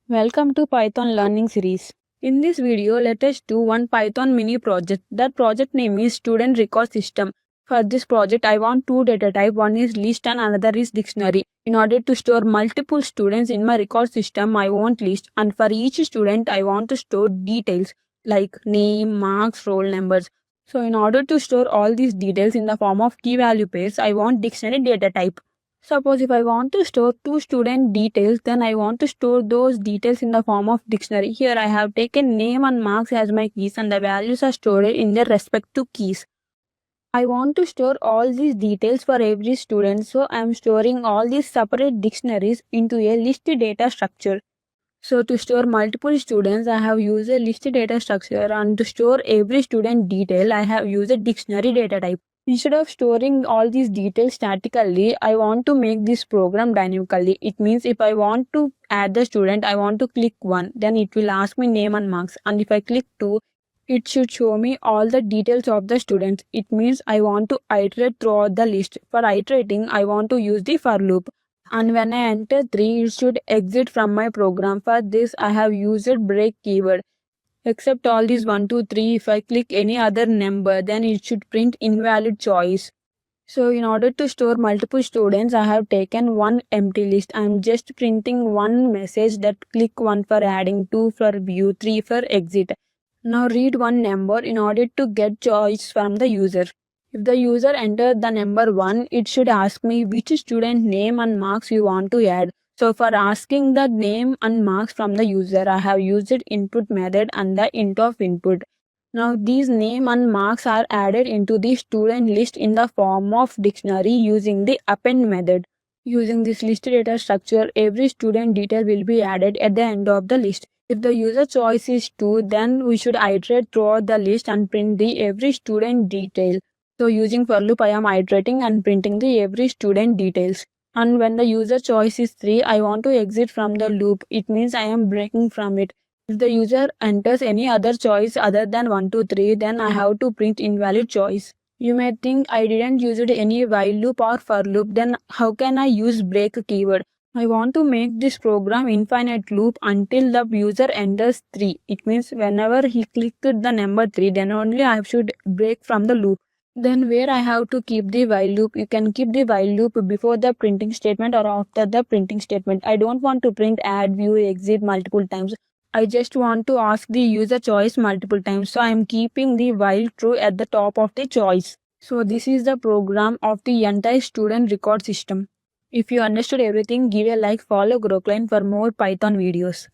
Welcome to Python learning series. In this video, let us do one Python mini project. That project name is student record system. For this project, I want two data type. One is list and another is dictionary. In order to store multiple students in my record system, I want list, and for each student, I want to store details like name, marks, roll numbers. So in order to store all these details in the form of key value pairs, I want dictionary data type. Suppose if I want to store two student details, then I want to store those details in the form of dictionary. Here I have taken name and marks as my keys and the values are stored in their respective keys. I want to store all these details for every student, so I am storing all these separate dictionaries into a list data structure. So to store multiple students, I have used a list data structure, and to store every student detail, I have used a dictionary data type. Instead of storing all these details statically, I want to make this program dynamically. It means if I want to add the student, I want to click 1, then it will ask me name and marks. And if I click 2, it should show me all the details of the students. It means I want to iterate throughout the list. For iterating, I want to use the for loop. And when I enter 3, it should exit from my program. For this, I have used break keyword. Except all these 1, 2, 3, if I click any other number, then it should print invalid choice. So in order to store multiple students, I have taken one empty list. I am just printing one message that click 1 for adding, 2 for view, 3 for exit. Now read one number in order to get choice from the user. If the user entered the number 1, it should ask me which student name and marks you want to add. So for asking the name and marks from the user, I have used input method and the int of input. Now these name and marks are added into the student list in the form of dictionary using the append method. Using this list data structure, every student detail will be added at the end of the list. If the user choice is 2, then we should iterate throughout the list and print the every student detail. So using for loop, I am iterating and printing the every student details. And when the user choice is 3, I want to exit from the loop. It means I am breaking from it. If the user enters any other choice other than 1, 2, 3, then I have to print invalid choice. You may think I didn't use any while loop or for loop, then how can I use break keyword? I want to make this program infinite loop until the user enters 3. It means whenever he clicked the number 3, then only I should break from the loop. Then where I have to keep the while loop, you can keep the while loop before the printing statement or after the printing statement. I don't want to print add, view, exit multiple times. I just want to ask the user choice multiple times. So I am keeping the while true at the top of the choice. So this is the program of the entire student record system. If you understood everything, give a like, follow Growcline for more Python videos.